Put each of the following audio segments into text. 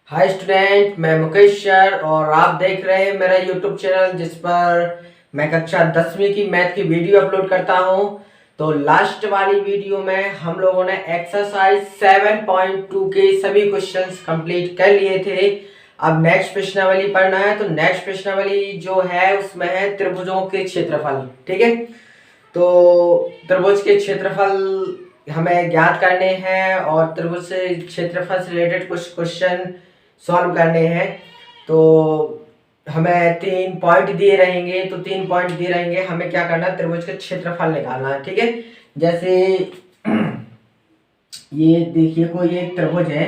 Hi student, मैं Mukesh sir और आप देख रहे हैं मेरा यूट्यूब चैनल जिस पर मैं कक्षा 10वीं की मैथ की वीडियो अपलोड करता हूं। तो लास्ट वाली वीडियो में हम लोगों ने एक्सरसाइज 7.2 के सभी क्वेश्चंस कंप्लीट कर लिए थे। अब नेक्स्ट प्रश्नावली पढ़ना है। तो नेक्स्ट प्रश्नावली जो है उसमें है त्रिभुजों के क्षेत्रफल। ठीक है, तो त्रिभुज के क्षेत्रफल हमें ज्ञात करने हैं और त्रिभुज से क्षेत्रफल से रिलेटेड कुछ क्वेश्चन सॉल्व करने हैं। तो हमें 3 पॉइंट दिए रहेंगे। तो 3 पॉइंट दिए रहेंगे, हमें क्या करना है, त्रिभुज का क्षेत्रफल निकालना है। ठीक है, जैसे ये देखिए, कोई एक त्रिभुज है,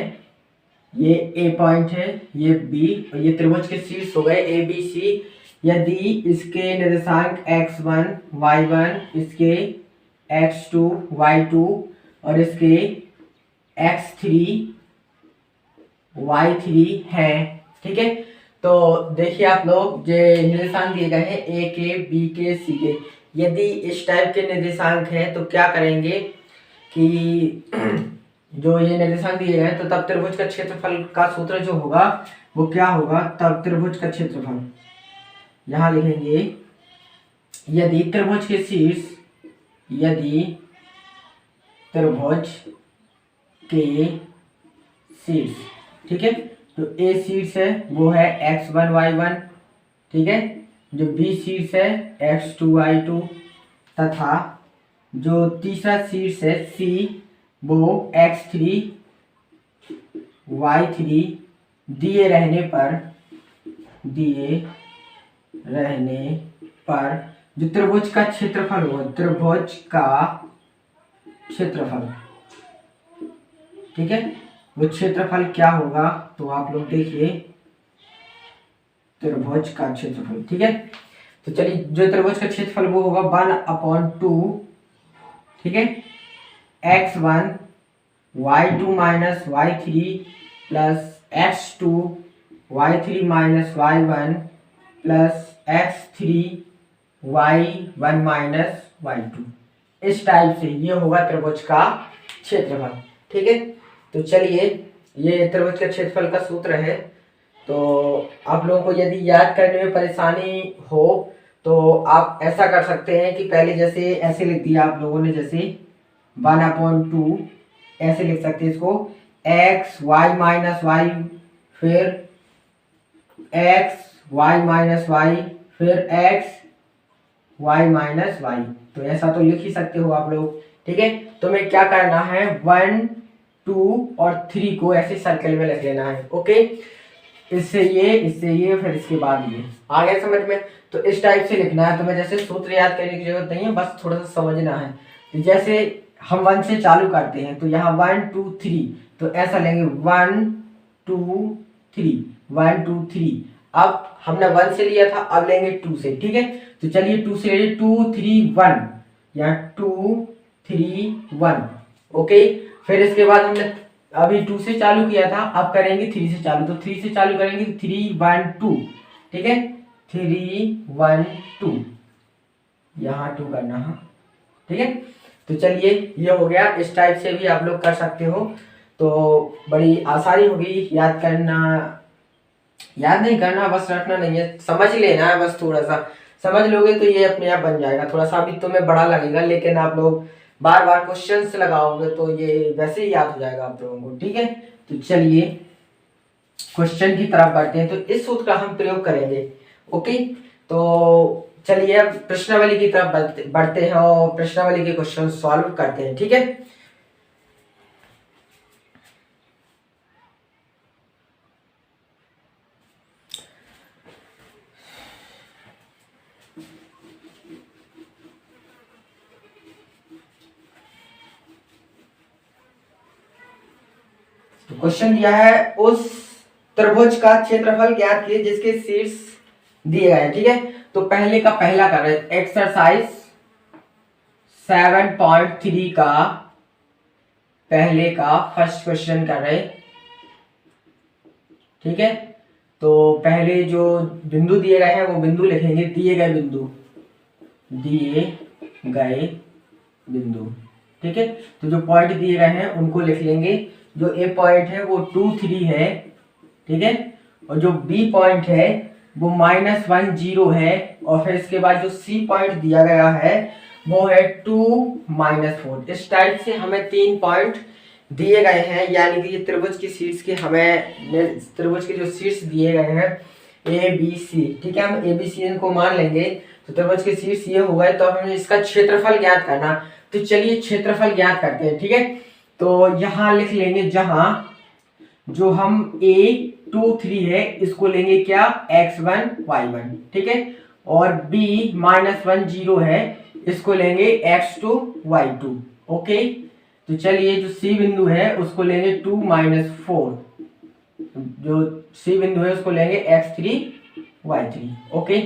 ये ए पॉइंट है, ये बी, और ये त्रिभुज के शीर्ष हो गए ए बी सी। यदि इसके निर्देशांक x1 y1, इसके x2 y2 और इसके x3 y3 है। ठीक है, तो देखिए आप लोग, ये निर्देशांक दिए गए हैं ए के, बी के, सी के। यदि इस टाइप के निर्देशांक हैं तो क्या करेंगे कि जो ये निर्देशांक दिए गए तो तब त्रिभुज का क्षेत्रफल का सूत्र जो होगा वो क्या होगा, तब त्रिभुज का क्षेत्रफल यहां लिखेंगे। यदि त्रिभुज के शीर्ष, यदि त्रिभुज के शीर्ष, ठीक है, तो ए शीर्ष है वो है x1 y1, ठीक है, जो बी शीर्ष है x2 y2, तथा जो तीसरा शीर्ष है सी वो x3 y3 दिए रहने पर जो त्रिभुज का क्षेत्रफल होगा, त्रिभुज का क्षेत्रफल, ठीक है, वो क्षेत्रफल क्या होगा, तो आप लोग देखिए त्रिभुज का क्षेत्रफल। ठीक है, तो चलिए, जो त्रिभुज का क्षेत्रफल वो होगा 1/2, ठीक है, x1 y2 minus y3 plus x2 y3 minus y1 plus x3 y1 minus y2। इस टाइप से ये होगा त्रिभुज का क्षेत्रफल। ठीक है, तो चलिए, ये त्रिभुज के क्षेत्रफल का सूत्र है। तो आप लोगों को यदि याद करने में परेशानी हो तो आप ऐसा कर सकते हैं कि पहले जैसे ऐसे लिख दिया आप लोगों ने, जैसे 1/2 ऐसे लिख सकते हैं इसको, x y माइनस वाई, फिर x y माइनस वाई, फिर x y माइनस वाई। तो ऐसा तो लिख ही सकते हो आप लोग। ठीक है, तो हमें क्या करना है, 1 2 और 3 को ऐसे सर्कल में लिख लेना है। ओके, इससे ये फिर इसके बाद ये आ गया समझ में। तो इस टाइप से लिखना है। तो मैं जैसे सूत्र याद करने की जरूरत नहीं है, बस थोड़ा सा समझना है। तो जैसे हम 1 से चालू करते हैं तो यहाँ 1 2 3, तो ऐसा लेंगे 1 2 3 1 2 3। अब हमने 1 से लिया था, अब लेंगे 2 से। ठीक है, तो चलिए 2 से ले 2 3 1, यहाँ 2 3 1। ओके, फिर इसके बाद हमने अभी 2 से चालू किया था, अब करेंगे 3 से चालू। तो 3 से चालू करेंगे 3 1 2, ठीक है, 3 1 2, यहाँ 2 करना है। ठीक है, तो चलिए, ये हो गया। इस टाइप से भी आप लोग कर सकते हो, तो बड़ी आसानी होगी याद करना। याद नहीं करना, बस रटना नहीं है, समझ लेना है। बस थोड़ा सा समझ लोगे तो ये अपने आप बन जाएगा। थोड़ा सा अभी तुम्हें बड़ा लगेगा, लेकिन आप लोग बार बार क्वेश्चंस लगाओगे तो ये वैसे ही याद हो जाएगा आप लोगों को। ठीक है, तो चलिए क्वेश्चन की तरफ बढ़ते हैं। तो इस सूत्र का हम प्रयोग करेंगे। ओके, तो चलिए अब प्रश्नावली की तरफ बढ़ते हैं और प्रश्नावली के क्वेश्चन सॉल्व करते हैं। ठीक है, क्वेश्चन दिया है, उस त्रिभुज का क्षेत्रफल ज्ञात कीजिए जिसके शीर्ष दिए गए। ठीक है, तो पहले का पहला कर रहे हैं, एक्सरसाइज 7.3 का पहले का फर्स्ट क्वेश्चन कर रहे। ठीक है, तो पहले जो बिंदु दिए गए हैं वो बिंदु लिखेंगे, दिए गए बिंदु। ठीक है, तो जो पॉइंट दिए गए हैं उनको लिख लेंगे। जो ए पॉइंट है वो 2 3 है, ठीक है। और जो बी पॉइंट है वो -1 0 है, और फिर इसके बाद जो सी पॉइंट दिया गया है वो है 2 -4। इस टाइप से हमें 3 पॉइंट दिए गए हैं, यानी कि ये त्रिभुज की शीर्ष के हमें त्रिभुज के जो शीर्ष दिए गए हैं ए बी सी, ठीक है। हम ए बी सी इनको मान लेंगे, तो त्रिभुज के शीर्ष ये हुआ है, तो हमें इसका क्षेत्रफल ज्ञात करना। तो चलिए क्षेत्रफल ज्ञात करते हैं, ठीक है। तो यहाँ लिख लेंगे, जहां जो हम A23 है इसको लेंगे क्या, x1 y1, ठीक है। और B -1 0 है, इसको लेंगे x2 y2, ओके। तो चलिए जो C बिंदु है उसको लेंगे 2 -4, जो C बिंदु है उसको लेंगे x3 y3, ओके।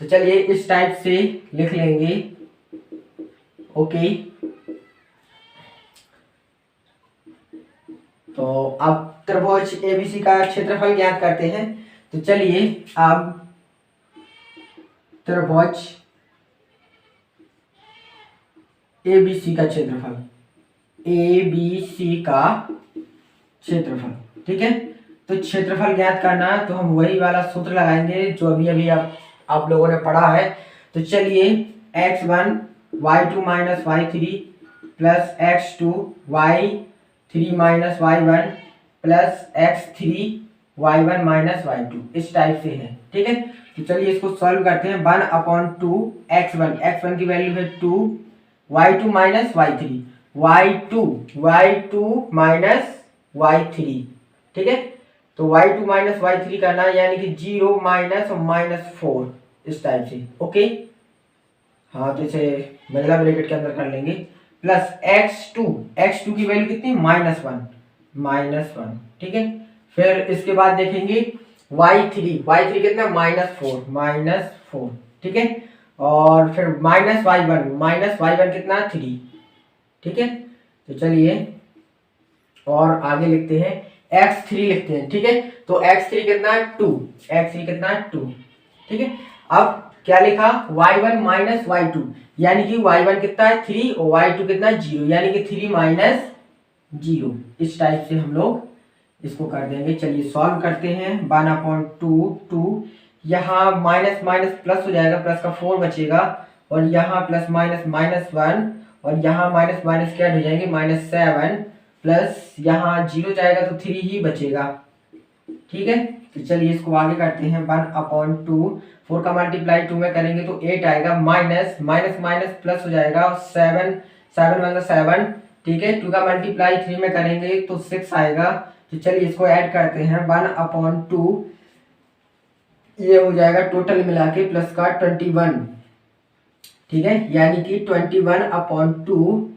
तो चलिए इस टाइप से लिख लेंगे, ओके। तो अब त्रिभुज एबीसी का क्षेत्रफल ज्ञात करते हैं। तो चलिए अब त्रिभुज एबीसी का क्षेत्रफल, एबीसी का क्षेत्रफल, ठीक है। तो क्षेत्रफल ज्ञात करना है, तो हम वही वाला सूत्र लगाएंगे जो अभी अभी आप लोगों ने पढ़ा है। तो चलिए x1 y2 - y3 plus x2 y3 - y1 plus x3 y1 - y2, इस टाइप से है, ठीक है। तो चलिए इसको सॉल्व करते हैं। 1/2 x1 की वैल्यू है 2, y2 - y3 y2 minus y3, ठीक है। तो y2 - y3 करना है, यानी कि 0 माइनस और -4, इस टाइप से, ओके। हाँ, तो इसे महिला ब्रैकेट के अंदर कर लेंगे, प्लस x2 की वैल्यू कितनी, -1, ठीक है। फिर इसके बाद देखेंगे y3 कितना, -4, ठीक है। और फिर -y1 कितना, 3, ठीक है। तो चलिए और आगे लिखते हैं, x3 लिखते हैं, ठीक है। तो x3 कितना है, 2, ठीक है। अब क्या लिखा, y1 - y2, यानी कि y1 कितना है 3 और y2 कितना है 0, यानी कि 3 - 0, इस टाइप से हम लोग इसको कर देंगे। चलिए सॉल्व करते हैं। 1/2, यहाँ माइनस माइनस प्लस हो जाएगा, प्लस का 4 बचेगा, और यहाँ प्लस माइनस -1, और यहाँ माइनस माइनस क्या हो जाएंगे, -7, प्लस यहाँ 0 जाएगा तो 3 ही बचेगा, ठीक है। तो चलिए इसको आगे करते हैं। 1/2, 4 का मल्टीप्लाई 2 में करेंगे तो 8 आएगा, माइनस माइनस प्लस हो जाएगा, 7, ठीक है। 2 का मल्टीप्लाई 3 में करेंगे तो 6 आएगा। तो चलिए इसको ऐड करते हैं। 1/2 ये हो जाएगा टोटल मिला के प्लस का 21, ठीक है। यानी कि 21/2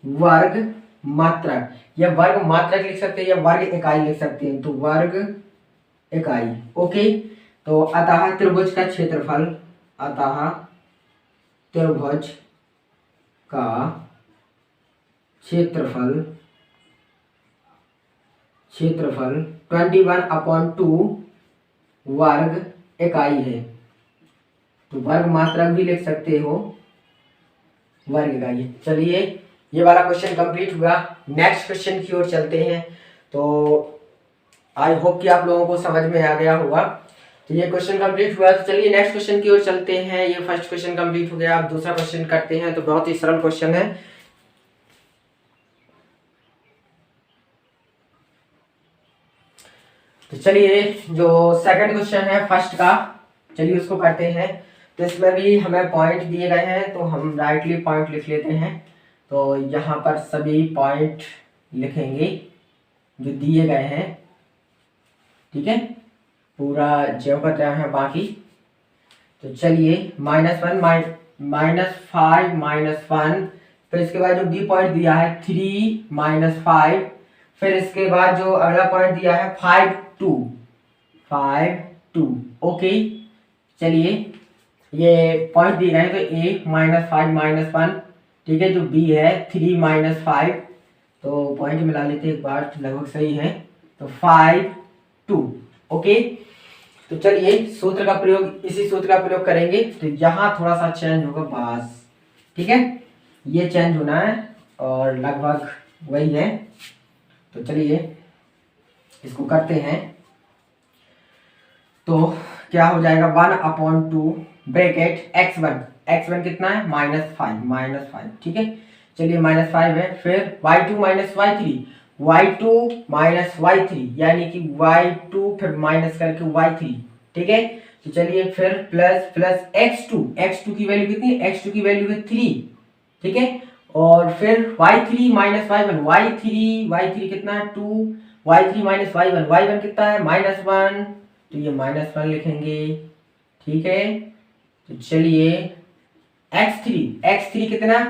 वर्ग मात्रक, या वर्ग मात्रक लिख सकते हैं या वर्ग इकाई लिख सकते हैं, तो वर्ग इकाई, ओके। तो अतः त्रिभुज का क्षेत्रफल, अतः त्रिभुज का क्षेत्रफल 21/2 वर्ग इकाई है। तो वर्ग मात्रक भी लिख सकते हो, वर्ग इकाई। चलिए ये वाला क्वेश्चन कंप्लीट हुआ। नेक्स्ट क्वेश्चन की ओर चलते हैं। तो आई होप कि आप लोगों को समझ में आ गया होगा। तो ये क्वेश्चन कंप्लीट हुआ, तो चलिए नेक्स्ट क्वेश्चन की ओर चलते हैं। ये फर्स्ट क्वेश्चन कंप्लीट हो गया, अब दूसरा क्वेश्चन करते हैं। तो बहुत ही सरल क्वेश्चन है। तो चलिए जो सेकंड क्वेश्चन है फर्स्ट का, चलिए उसको करते हैं। तो इसमें भी हमें पॉइंट दिए गए हैं, तो हम राइटली पॉइंट लिख लेते हैं। तो यहाँ पर सभी पॉइंट लिखेंगे जो दिए गए हैं, ठीक है। पूरा जो का क्या है बाकी। तो चलिए -1 -5 -1, फिर इसके बाद जो बी पॉइंट दिया है 3 -5, फिर इसके बाद जो अगला पॉइंट दिया है 5 2, ओके। चलिए ये पॉइंट दिए गए हैं, तो A -5 -1, ठीक है। जो B है 3 -5, तो पॉइंट मिला लेते हैं एक बार, लगभग सही है। तो 5 2, ओके। तो चलिए सूत्र का प्रयोग, इसी सूत्र का प्रयोग करेंगे। तो यहाँ थोड़ा सा चेंज होगा बस, ठीक है। ये चेंज होना है और लगभग वही है। तो चलिए इसको करते हैं। तो क्या हो जाएगा 1/2 ब्रैकेट x1 कितना है -5 ठीक है। चलिए -5 है, फिर y2 माइनस y3 यानी कि y2 फिर माइनस करके y3 ठीक है। तो चलिए फिर प्लस x2 की वैल्यू कितनी है, x2 की वैल्यू है 3 ठीक है। और फिर y3 माइनस y3 कितना है 2, y3 माइनस y1 कितना है -1, तो ये -1 लिखेंगे ठीक है। तो चलिए x3 कितना है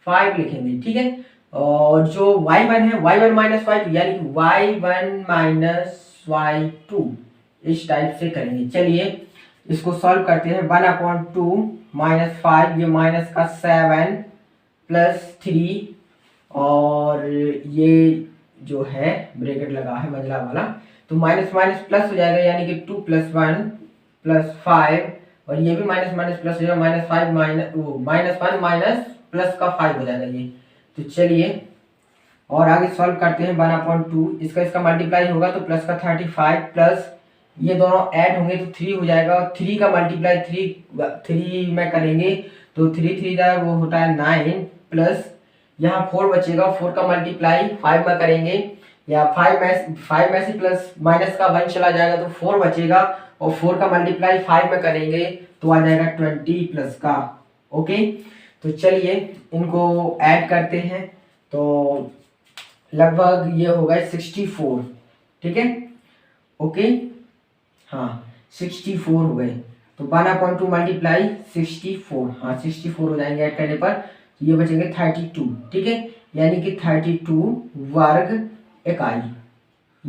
5 लिखेंगे ठीक है। और जो y1 है y1 माइनस y2 यानी कि y1 माइनस y2 इस टाइप से करेंगे। चलिए इसको सॉल्व करते हैं। 1/2 -5 ये माइनस का 7 +3 और ये जो है ब्रैकेट लगा है मंझला वाला, तो माइनस माइनस प्लस हो जाएगा यानी कि 2 + 1 + 5 और ये भी माइनस माइनस प्लस हो जाएगा -5 -1 माइनस प्लस का 5 हो जाएगा ये। तो चलिए और आगे सॉल्व करते हैं। 1/2 इसका मल्टीप्लाई होगा तो प्लस का 35 प्लस ये दोनों ऐड होंगे तो 3 हो जाएगा और 3 का मल्टीप्लाई 3 में करेंगे तो 3 का वो होता है 9 प्लस यहाँ 4 बचेगा, 4 का मल्टीप्लाई 5 में करेंगे या 5 में से प्लस माइनस का 1 चला जाएगा तो 4 बचेगा और 4 का मल्टीप्लाई 5 में करेंगे तो आ जाएगा 20 प्लस का। ओके तो चलिए इनको ऐड करते हैं तो लगभग ये होगा 64 ठीक है। ओके हाँ 64 हो गए तो 1/2 मल्टीप्लाई 64, हाँ 64 हो जाएंगे ऐड करने पर। ये बचेंगे 32 ठीक है, यानी कि 32 वर्ग इकाई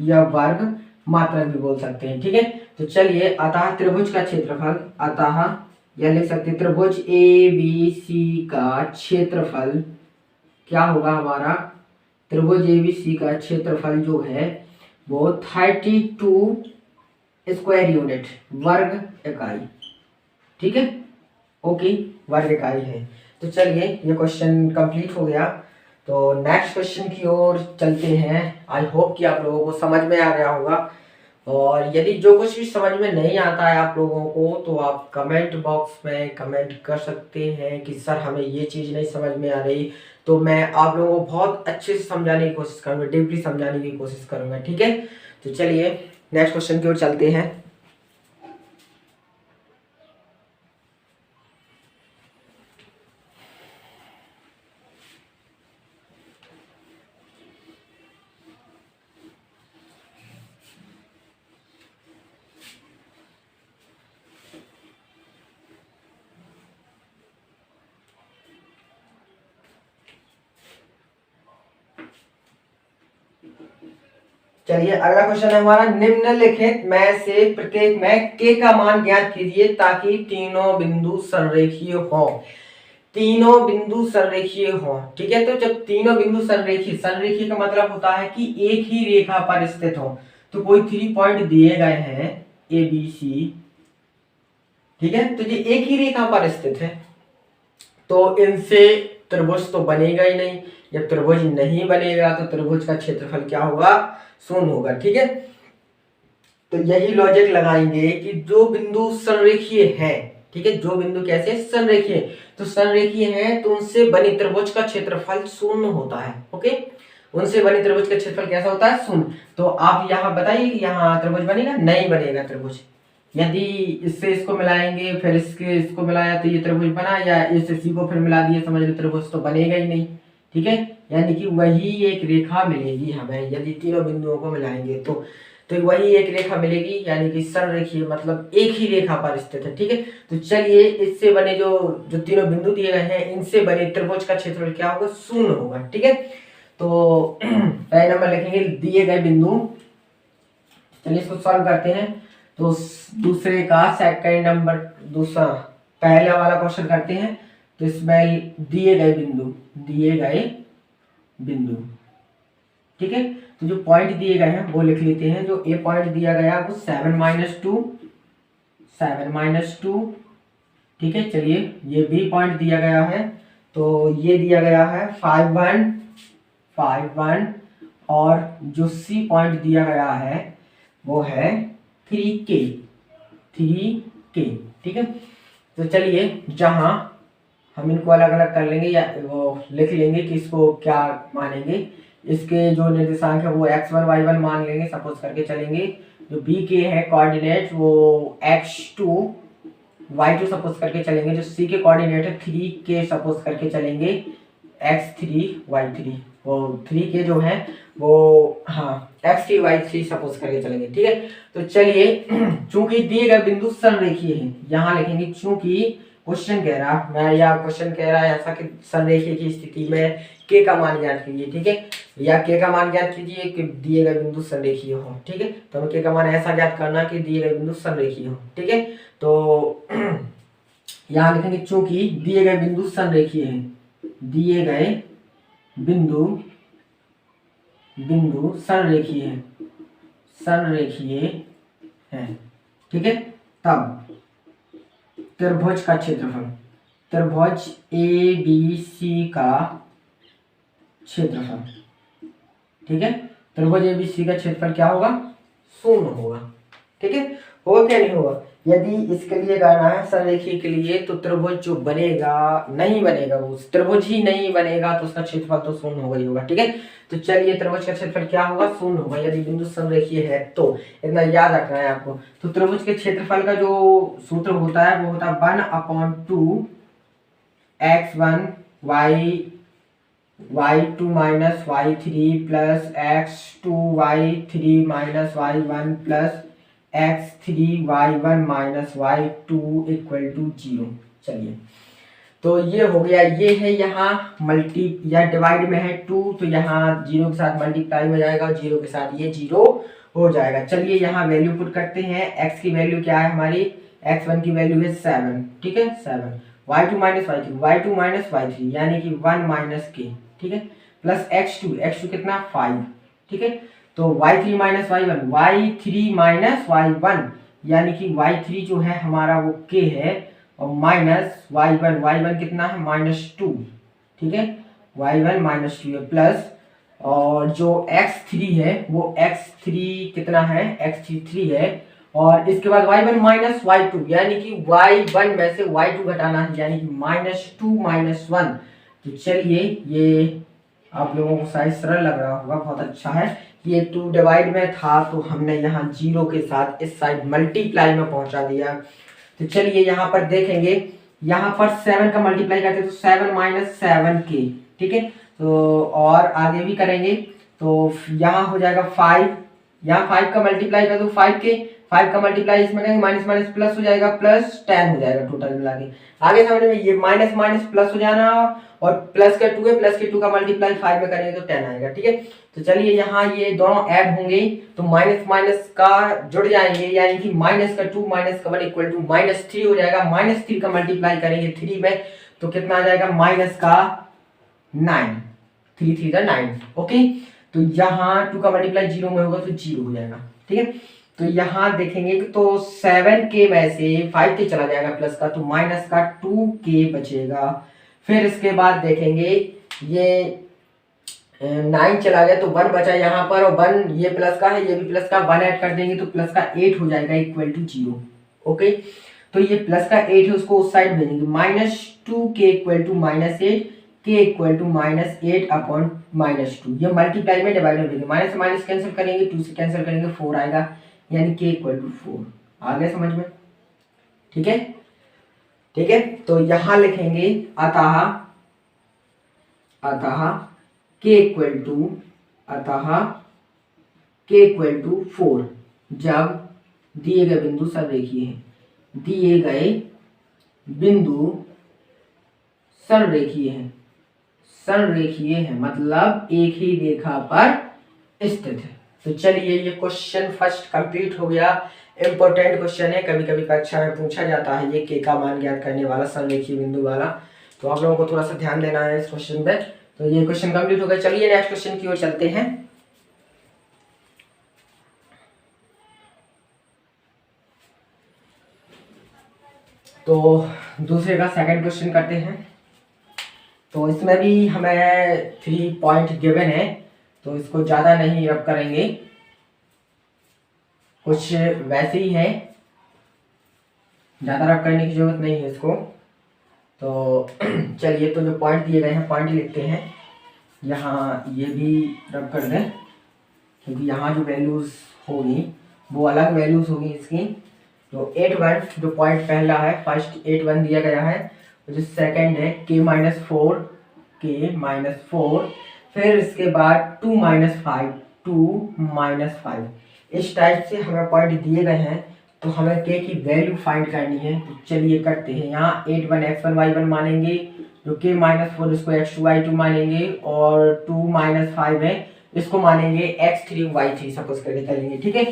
या वर्ग मात्रा भी बोल सकते हैं ठीक है। तो चलिए अतः त्रिभुज का क्षेत्रफल, अतः यह लिख सकते हैं त्रिभुज ABC का क्षेत्रफल क्या होगा हमारा, त्रिभुज ABC का क्षेत्रफल जो है वो 32 स्क्वायर यूनिट वर्ग इकाई ठीक है। ओके वर्ग इकाई है। तो चलिए ये क्वेश्चन कंप्लीट हो गया। तो नेक्स्ट क्वेश्चन की ओर चलते हैं। आई होप कि आप लोगों को समझ में आ गया होगा और यदि जो कुछ भी समझ में नहीं आता है आप लोगों को तो आप कमेंट बॉक्स में कमेंट कर सकते हैं कि सर हमें ये चीज़ नहीं समझ में आ रही, तो मैं आप लोगों को बहुत अच्छे से समझाने की कोशिश करूँगा, डीपली समझाने की कोशिश करूँगा ठीक है। तो चलिए नेक्स्ट क्वेश्चन की ओर चलते हैं। चलिए अगला क्वेश्चन है हमारा, निम्नलिखित में से प्रत्येक में के का मान ज्ञात कीजिए ताकि तीनों बिंदु संरेखीय हो। तीनों बिंदु संरेखीय हो ठीक है। तो जब तीनों बिंदु संरेखीय का मतलब होता है कि एक ही रेखा पर स्थित हो। तो कोई 3 पॉइंट दिए गए हैं ABC ठीक है, तो ये एक ही रेखा पर स्थित है तो इनसे त्रिभुज तो बनेगा ही नहीं। जब त्रिभुज नहीं बनेगा तो त्रिभुज का क्षेत्रफल क्या होगा, शून्य होगा ठीक है। तो यही लॉजिक लगाएंगे कि जो बिंदु संरेखीय है ठीक है, जो बिंदु कैसे संरेखीय, तो संरेखीय है तो उनसे बनी त्रिभुज का क्षेत्रफल शून्य होता है। ओके उनसे बनी त्रिभुज का क्षेत्रफल कैसा होता है, शून्य। तो आप यहाँ बताइए कि यहाँ त्रिभुज बनेगा, नहीं बनेगा त्रिभुज। यदि इससे इसको मिलाएंगे फिर इसको मिलाया तो ये त्रिभुज बना, या इस इसी को फिर मिला दिए समझ लो त्रिभुज तो बनेगा ही नहीं ठीक है। यानी कि वही एक रेखा मिलेगी हमें यदि तीनों बिंदुओं को मिलाएंगे तो वही एक रेखा मिलेगी, यानी कि संरेखीय मतलब एक ही रेखा पर स्थित है ठीक है। तो चलिए इससे बने जो तीनों बिंदु दिए गए हैं इनसे बने त्रिभुज का क्षेत्रफल क्या होगा, शून्य होगा ठीक है। तो पहले नंबर लिखेंगे दिए गए बिंदु। चलिए इसको सॉल्व करते हैं। तो दूसरे का सेकंड नंबर, दूसरा पहले वाला क्वेश्चन करते हैं। तो इसमें दिए गए बिंदु ठीक है। तो जो पॉइंट दिए गए हैं वो लिख लेते हैं। जो ए पॉइंट दिया गया है वो 7 - 2 ठीक है। चलिए ये बी पॉइंट दिया गया है तो ये दिया गया है 5 1 और जो सी पॉइंट दिया गया है वो है 3K, 3K, ठीक है। तो चलिए जहां हम इनको अलग अलग कर लेंगे या वो लिख लेंगे कि इसको क्या मानेंगे, इसके जो निर्देशांक है वो x1 y1 मान लेंगे, सपोज करके चलेंगे। जो b के है कोऑर्डिनेट वो x2 y2 सपोज करके चलेंगे। जो c के कोऑर्डिनेट है 3k सपोज करके चलेंगे x3 y3। वो 3k जो है वो हाँ x3 y3 सपोज करके चलेंगे, ठीक है। तो चलिए चूंकि दिए गए बिंदु संरेखीय हैं, यहाँ लिखेंगे चूंकि क्वेश्चन कह रहा है ऐसा कि संरेखीय की स्थिति में k का मान ज्ञात कीजिए, ठीक है। या k का मान ज्ञात कीजिए कि दिए गए बिंदु संरेखीय हो, ठीक है। तो हमें k का मान ऐसा ज्ञात करना कि दिए गए बिंदु संरेखीय हो, ठीक है। तो यहाँ लिखेंगे चूंकि दिए गए बिंदु संरेखीय हैं, दिए गए बिंदु संरेखीय हैं, ठीक है। तब त्रिभुज का क्षेत्रफल, त्रिभुज ABC का क्षेत्रफल, ठीक है। त्रिभुज ABC का क्षेत्रफल क्या होगा? 0 होगा, ठीक है। होगा क्या नहीं होगा? यदि इसके लिए करना है संरेखीय के लिए तो त्रिभुज जो बनेगा नहीं बनेगा, वो त्रिभुज ही नहीं बनेगा तो उसका क्षेत्रफल तो 0 होगा ही होगा, ठीक है। तो चलिए त्रिभुज का क्षेत्रफल क्या होगा? 0 होगा यदि बिंदु संरेखीय है तो। इतना याद रखना है आपको। तो त्रिभुज के क्षेत्रफल का जो सूत्र होता है वो होता है 1/2 x1 y2 minus y3 plus x2 y3 minus y1 plus x3 y1 minus y2 equal to 0। चलिए तो ये हो गया, ये है यहाँ मल्टी या डिवाइड में है 2 तो यहाँ 0 के साथ मल्टीप्लाई हो जाएगा और 0 के साथ ये 0 हो जाएगा। चलिए यहाँ वैल्यू पुट करते हैं। x की वैल्यू क्या है हमारी? x1 की वैल्यू है 7, ठीक है 7। y2 माइनस y3 यानी कि 1 माइनस k, ठीक है, प्लस x2 कितना 5, ठीक है। तो y3 माइनस y1 यानी कि y3 जो है हमारा वो k है और माइनस y1 कितना है -2, ठीक है, y1 -2 है प्लस और जो x3 है वो x3 कितना है? x3 3 है और इसके बाद y1 माइनस y2 यानी कि y1 में से y2 घटाना है यानी कि -2 -1। तो चलिए ये आप लोगों को शायद सरल लग रहा होगा, बहुत अच्छा है। ये 2 डिवाइड में था तो हमने यहाँ 0 के साथ इस साइड मल्टीप्लाई में पहुंचा दिया। तो चलिए यहाँ पर देखेंगे, यहाँ पर 7 का मल्टीप्लाई करते तो 7 माइनस 7k, ठीक है। तो और आगे भी करेंगे तो यहाँ हो जाएगा 5, यहाँ 5 का मल्टीप्लाई कर दो 5k, 5 का मल्टीप्लाई इसमें करेंगे माइनस माइनस प्लस हो जाएगा, प्लस 10 हो जाएगा टोटल मिला के। आगे समझ में ये माइनस माइनस प्लस हो जाना और प्लस का 2 है, प्लस के 2 का मल्टीप्लाई 5 में करेंगे तो 10 आएगा, ठीक है। तो चलिए यहाँ ये दोनों ऐड होंगे तो माइनस माइनस का जुड़ जाएंगे यानी कि माइनस का 2 माइनस का 1 इक्वल टू -3 हो जाएगा। -3 का मल्टीप्लाई करेंगे 3 में तो कितना आ जाएगा? माइनस का 9, 3 3 का 9, ओके। तो यहाँ 2 का मल्टीप्लाई 0 में होगा तो 0 हो जाएगा, ठीक है। तो यहाँ देखेंगे कि तो 7k में से 5k चला जाएगा प्लस का तो माइनस का 2k बचेगा। फिर इसके बाद देखेंगे ये 9 चला गया तो 1 बचा यहाँ पर और 1 ये प्लस का है, ये भी प्लस का, 1 ऐड कर देंगे तो प्लस का 8 हो जाएगा इक्वल टू 0, ओके। तो ये प्लस का 8 है उसको उस साइड भेजेंगे, -2k equal to -8, k equal to -8 upon -2। ये मल्टीप्लाई में डिवाइड में भेजेंगे, माइनस से माइनस कैंसिल करेंगे, 2 से कैंसिल करेंगे 4 आएगा यानी k इक्वल टू 4। आ गया समझ में? ठीक है, ठीक है। तो यहां लिखेंगे अतः k इक्वल टू 4 जब दिए गए बिंदु संरेखीय हैं, दिए गए बिंदु संरेखीय हैं, संरेखीय है मतलब एक ही रेखा पर स्थित है। तो चलिए ये क्वेश्चन फर्स्ट कंप्लीट हो गया। इंपॉर्टेंट क्वेश्चन है, कभी कभी परीक्षा में पूछा जाता है ये k का मान ज्ञात करने वाला, संरेखीय बिंदु वाला। तो आप लोगों को थोड़ा सा ध्यान देना है इस क्वेश्चन पे। तो ये क्वेश्चन कंप्लीट हो गया। चलिए नेक्स्ट क्वेश्चन की ओर चलते हैं। तो दूसरे का सेकंड क्वेश्चन करते हैं। तो इसमें भी हमें 3 पॉइंट गिवन है तो इसको ज्यादा नहीं रब करेंगे। कुछ वैसे ही है, ज़्यादा रब करने की जरूरत नहीं है इसको। तो चलिए, तो जो पॉइंट दिए गए हैं पॉइंट लिखते हैं। यहाँ ये भी रब कर दें, क्योंकि यहाँ जो वैल्यूज़ होगी वो अलग वैल्यूज़ होगी इसकी। तो 8 1 जो पॉइंट पहला है, फर्स्ट 8 1 दिया गया है। जो सेकंड है k-4, k-4, फिर इसके बाद 2 - 5, 2 - 5। इस टाइप से हमें पॉइंट दिए गए हैं, तो हमें k की वैल्यू फाइंड करनी है। तो चलिए करते हैं। यहाँ 8 1 x1 y1 मानेंगे, जो k-4 इसको x2 y2 मानेंगे, और 2 - 5 है इसको मानेंगे x3 y3 सपोज करके चलेंगे। ठीक है,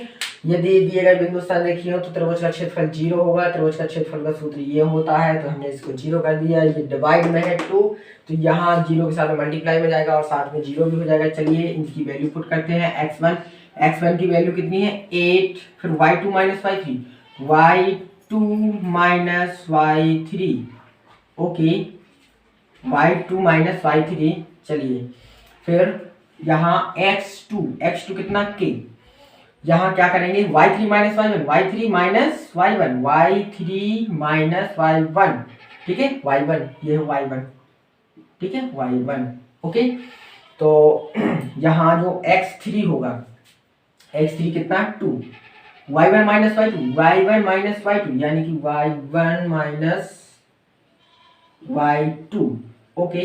यदि दिए गए बिंदु संरेखीय हो तो त्रिभुज का क्षेत्रफल 0 होगा। त्रिभुज का क्षेत्रफल का सूत्र ये होता है, तो हमने इसको 0 कर दिया। ये डिवाइड में है 2, तो यहाँ 0 के साथ मल्टीप्लाई में जाएगा और साथ में 0 भी हो जाएगा। चलिए इनकी वैल्यू पुट करते हैं। x1 की वैल्यू कितनी है 8, फिर y2 - y3, y2 - y3, okay, y2 - y3। चलिए फिर यहाँ x2 कितना k, यहाँ क्या करेंगे y3 - y1, y3 - y1, y3 - y1, ठीक है, y1, ये है y1, ठीक है, y1, ओके। तो यहाँ जो x3 होगा, x3 कितना 2, y1 - y2, y1 - y2, यानी कि y1 - y2, ओके।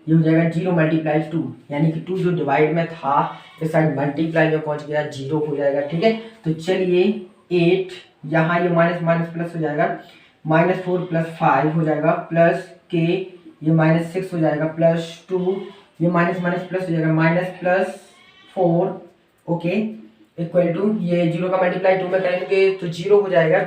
ये हो जाएगा 0 × 2, यानी कि 2 जो डिवाइड में था इस साइड मल्टीप्लाई में पहुंच गया, 0 हो जाएगा। ठीक है, तो चलिए 8, यहाँ ये माइनस माइनस प्लस हो जाएगा, -4 + 5 हो जाएगा, प्लस k, ये -6 हो जाएगा, +2, ये माइनस माइनस प्लस हो जाएगा, -+4, ओके, इक्वल टू ये 0 का मल्टीप्लाई 2 में करेंगे तो 0 हो जाएगा।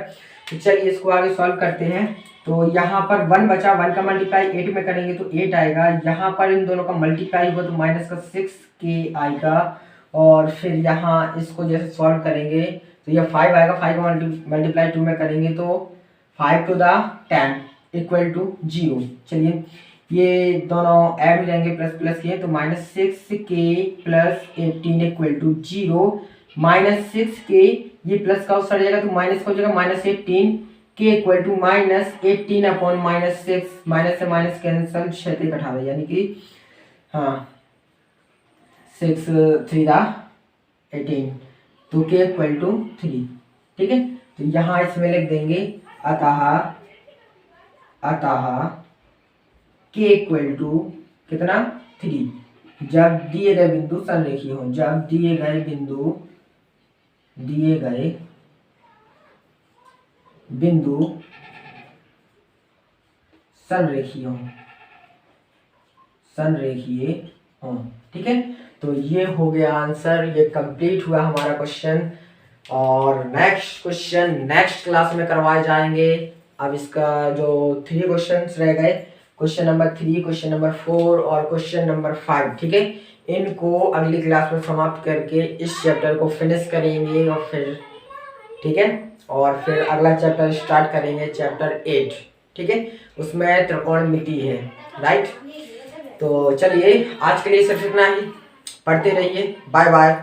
तो चलिए इसको आगे सॉल्व करते हैं। तो यहाँ पर 1 बचा, 1 का मल्टीप्लाई 8 में करेंगे तो 8 आएगा। यहाँ पर इन दोनों का मल्टीप्लाई हुआ तो -6k आएगा, और फिर यहाँ इसको जैसे सॉल्व करेंगे तो ये 5 आएगा, 5 का मल्टीप्लाई 2 में करेंगे तो 5 to the 10 इक्वल टू 0। चलिए ये दोनों ऐड हो जाएंगे, प्लस प्लस के, तो -6k + 18 इक्वल टू 0, -6k, ये प्लस का सड़ जाएगा तो माइनस का हो जाएगा, -18 k equal to -18 upon -6, minus से माइनस कैंसल, 6 18, यानी कि हाँ 6 3 18, तो k इक्वल टू 3। ठीक है, तो यहाँ इसमें लिख देंगे अतः k इक्वल टू कितना 3, जब दिए गए बिंदु संरेखीय हो, जब दिए गए बिंदु संरेखीय हो। ठीक है, तो ये हो गया आंसर, ये कंप्लीट हुआ हमारा क्वेश्चन, और नेक्स्ट क्वेश्चन नेक्स्ट क्लास में करवाए जाएंगे। अब इसका जो 3 क्वेश्चंस रह गए, क्वेश्चन नंबर 3, क्वेश्चन नंबर 4 और क्वेश्चन नंबर 5, ठीक है, इनको अगली क्लास में समाप्त करके इस चैप्टर को फिनिश करेंगे, और फिर ठीक है, और फिर अगला चैप्टर स्टार्ट करेंगे, चैप्टर 8, ठीक है, उसमें त्रिकोणमिति है, राइट। तो चलिए आज के लिए सिर्फ इतना ही, पढ़ते रहिए, बाय बाय।